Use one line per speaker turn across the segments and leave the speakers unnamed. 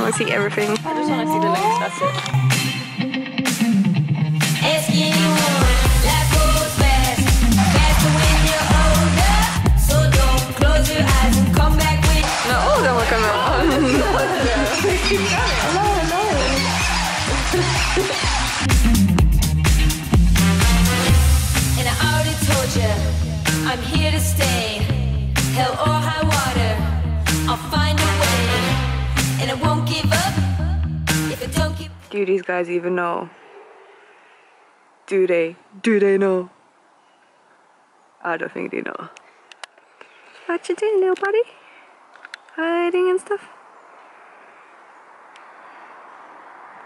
want to see everything.
I just want to see the links, that's it.
No, all of them will come out.
And I already told you, I'm here to stay. Hell or high water, I'll find a way. And I won't give up if I don't keep.
Do these guys even know? Do they? Do they know? I don't think they know. What you doing, little buddy? Hiding and stuff?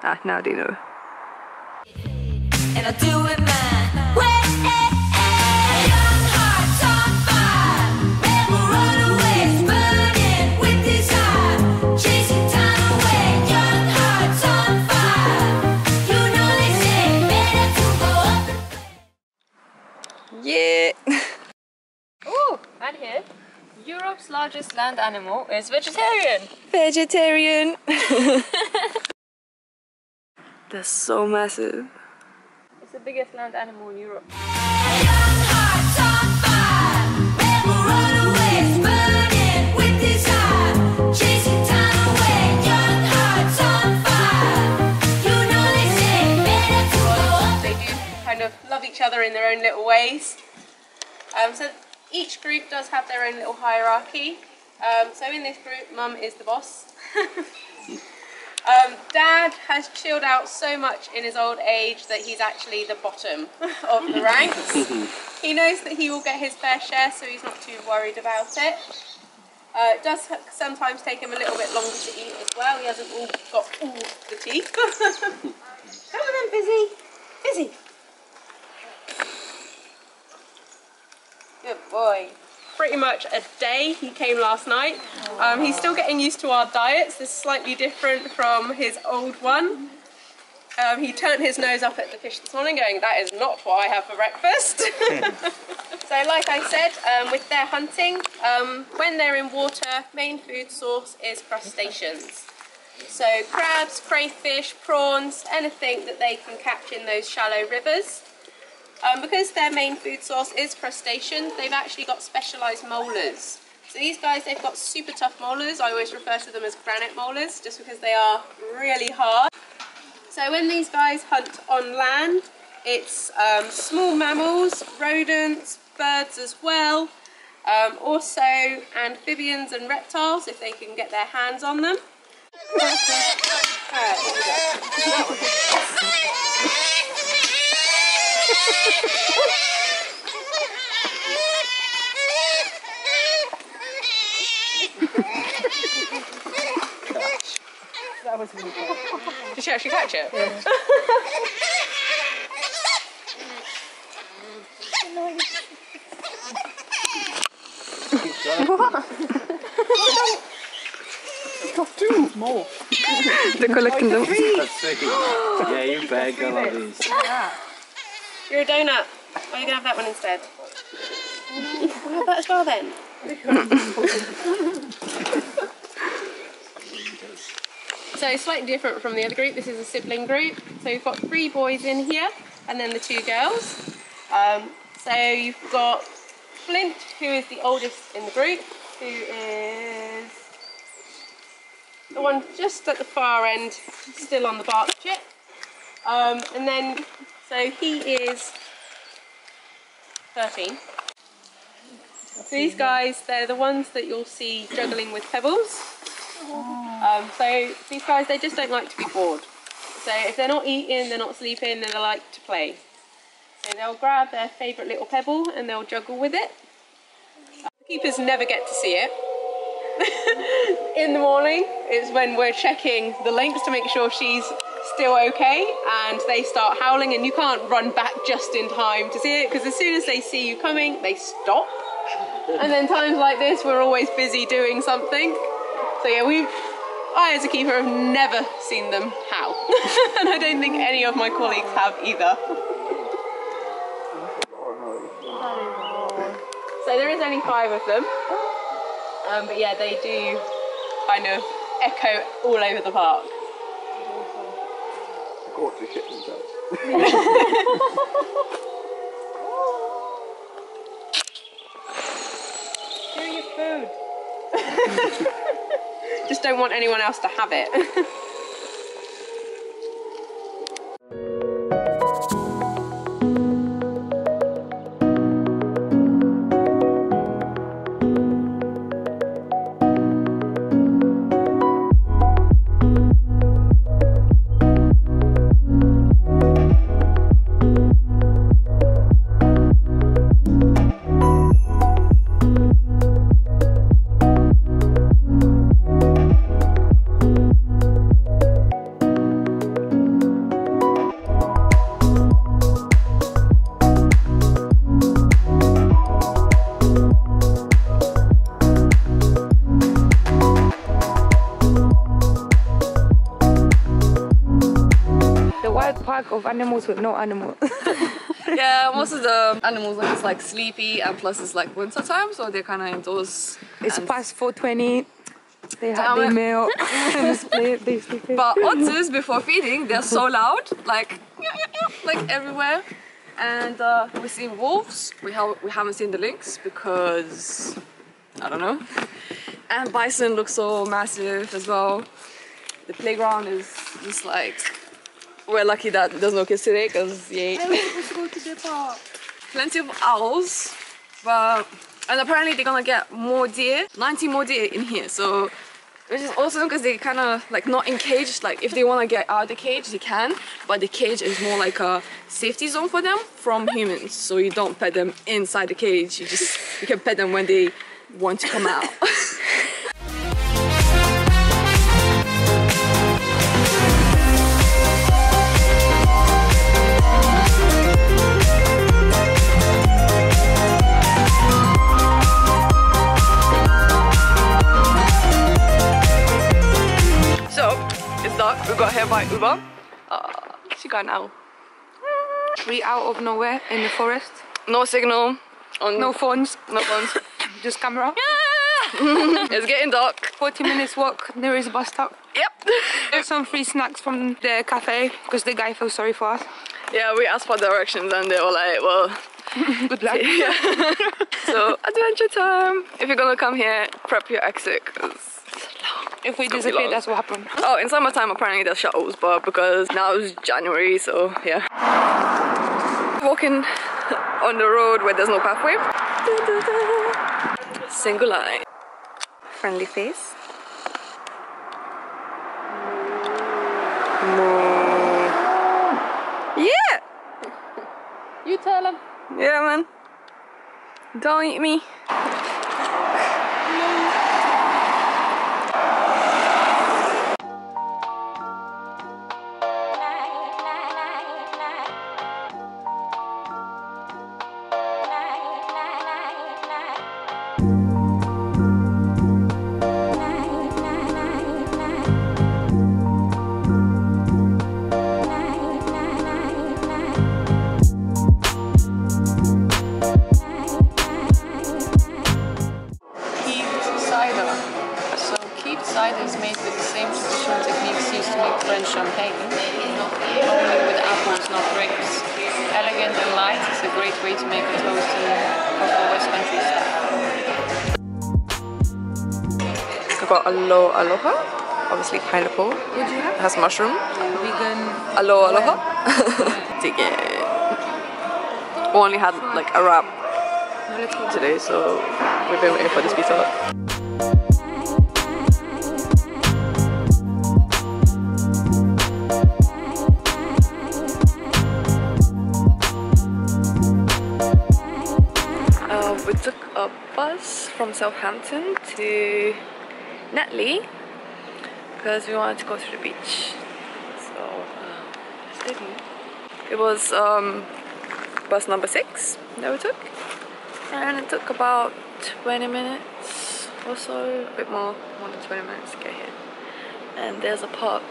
Ah, now they know.
And I'll do it my way. Young hearts on fire, rebel runaways burning with desire, chasing time away. Young hearts on fire, you know they say better to go up.
Yeah!
Oh, and here, Europe's largest land animal is vegetarian.
Vegetarian! They're so massive.
It's the biggest land animal in Europe.
Young hearts on fire, rebel runaways burning with desire, chasing time away. Young hearts on fire, you know they say better to go up.
They do kind of love each other in their own little ways. So each group does have their own little hierarchy. So in this group, Mum is the boss. Dad has chilled out so much in his old age that he's actually the bottom of the ranks. He knows that he will get his fair share, so he's not too worried about it. It does sometimes take him a little bit longer to eat as well. He hasn't got all the teeth. Come on then, Busy. Busy. Good boy. Pretty much a day. He came last night. He's still getting used to our diets. This is slightly different from his old one. He turned his nose up at the fish this morning going, that is not what I have for breakfast. So like I said, with their hunting, when they're in water, main food source is crustaceans. So crabs, crayfish, prawns, anything that they can catch in those shallow rivers. Because their main food source is crustaceans, they've actually got specialised molars. So these guys, they've got super tough molars. I always refer to them as granite molars, just because they are really hard. So when these guys hunt on land, it's small mammals, rodents, birds as well, also amphibians and reptiles if they can get their hands on them. That was really good. Did she actually catch it? Yeah.
Got two more.
They're collecting them.
Yeah, you bag all of these.
You're a donut. Are you going to have that one instead? We'll have that as well then. So slightly different from the other group. This is a sibling group. So you've got 3 boys in here and then the 2 girls. So you've got Flint, who is the oldest in the group, who is the one just at the far end, still on the bark chip. And then, so he is 13. So these guys, they're the ones that you'll see juggling with pebbles. So these guys, they just don't like to be bored. So if they're not eating, they're not sleeping, then they like to play. So they'll grab their favourite little pebble and they'll juggle with it. The keepers never get to see it. In the morning is when we're checking the links to make sure she's still okay, and they start howling and you can't run back just in time to see it, because as soon as they see you coming, they stop. And then times like this, we're always busy doing something. So yeah, I as a keeper have never seen them howl. And I don't think any of my colleagues have either. So there is only 5 of them. But yeah, they do kind of echo all over the park.
Got to shit themselves.
Do your food. Just don't want anyone else to have it.
Park of animals with no animals.
Yeah, most of the animals are just like sleepy, and plus it's like winter time, so they're kind of indoors.
It's
and-
past 4:20. They had
Damn
their
it.
meal. They sleeping.
But otters before feeding, they're so loud, like everywhere. And we've seen wolves. We haven't seen the lynx because I don't know. And bison looks so massive as well. The playground is just like, we're lucky that there's no kids today because yay.
We're supposed to go to the park.
Plenty of owls, and apparently they're gonna get more deer, 90 more deer in here. So, which is awesome because they kind of like not in cage. Like if they want to get out of the cage, they can, but the cage is more like a safety zone for them from humans. So you don't pet them inside the cage. You can pet them when they want to come out. We got here by Uber. She got now.
We out of nowhere in the forest.
No signal.
No phones.
No phones.
Just camera.
It's getting dark.
40 minutes walk. There is a bus stop.
Yep.
There's some free snacks from the cafe because the guy feels sorry for us.
Yeah, we asked for directions and they were like, well,
Good luck.
yeah. So adventure time. If you're gonna come here, prep your exit because
If we
gonna be
disappear,
long.
that's what happened.
oh, in summertime apparently there's shuttles, but because now it's January, so yeah. Walking on the road where there's no pathway. Single line. Friendly face. Yeah!
You tell him.
Yeah, man. Don't eat me.
Cider is made with the same traditional techniques used to make French champagne, only with apples, not grapes. Elegant and light is a great way to make a toast in proper West Country style.
I got aloha, obviously pineapple.
What do you have?
It has mushroom.
Vegan.
Aloha. Dig it. We only had like a wrap
No, let's go.
today, so we've been waiting for this pizza. We took a bus from Southampton to Netley because we wanted to go to the beach. So it was bus number 6 that we took, and it took about 20 minutes or so, a bit more than 20 minutes to get here. And there's a park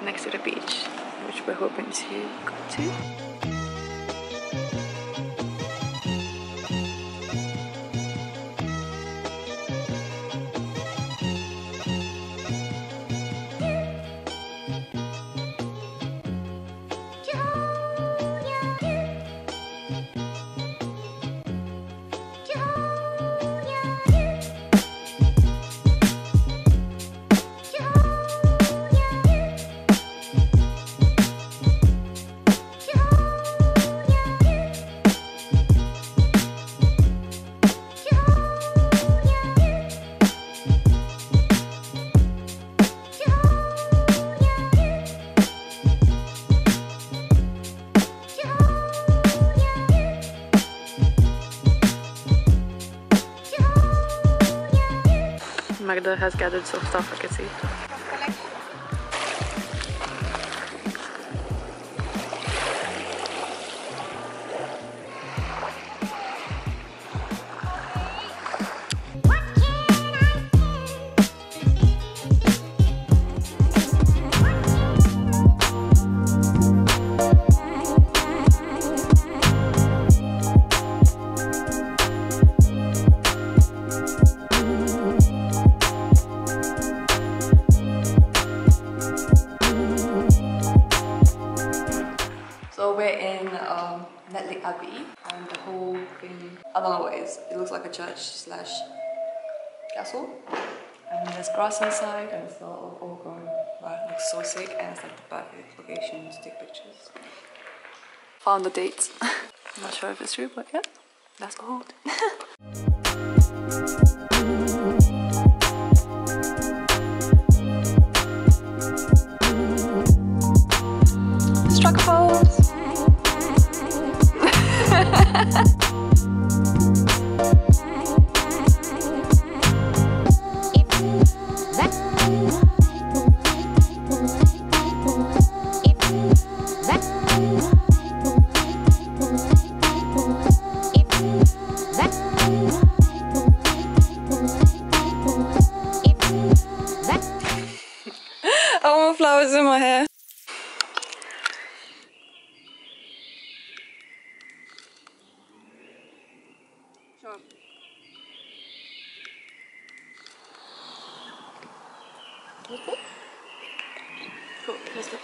next to the beach, which we're hoping to go to.
grandmother has gathered some stuff, I can see.
So we're in Netley Abbey, and the whole thing, I don't know what it is. It looks like a church slash castle. And there's grass inside, and it's all grown. Wow, it looks so sick, and it's like the perfect location to take pictures. Found the date. I'm not sure if it's true, but yeah, that's old. Struck a pose. I want flowers in my hair. Sure. Cool, let's go.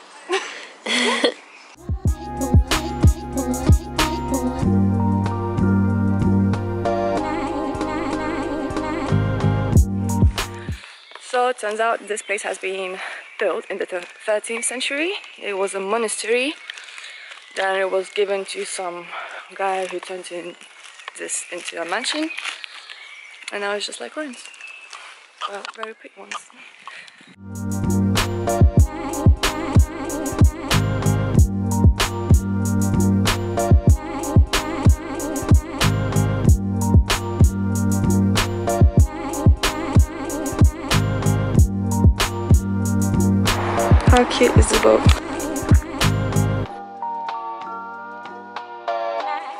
So it turns out this place has been built in the 13th century. It was a monastery. Then it was given to some guy who turned this into a mansion. And now it's just like ruins. Well, very pretty ones. How cute is the boat?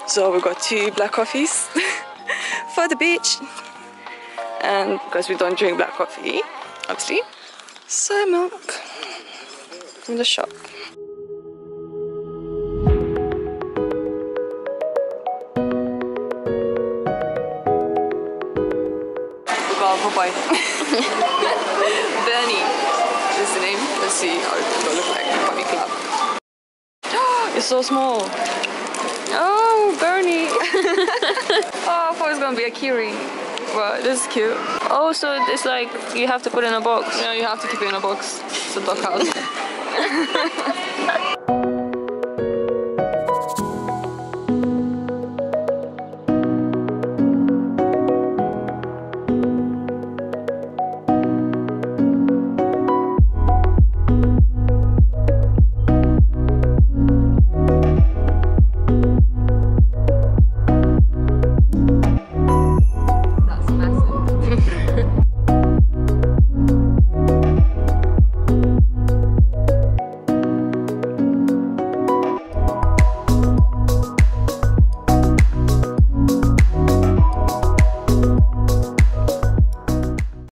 So we got 2 black coffees for the beach, and because we don't drink black coffee, obviously, soy milk from the shop. We got a Popeye. Bernie is the name. Let's see how it's gonna look like. Puppy club. It's so small. Oh, Bernie! Oh, I thought it was gonna be a Kiri. But this is cute.
Oh, so it's like you have to put it in a box.
Yeah, you have to keep it in a box. It's a dog house.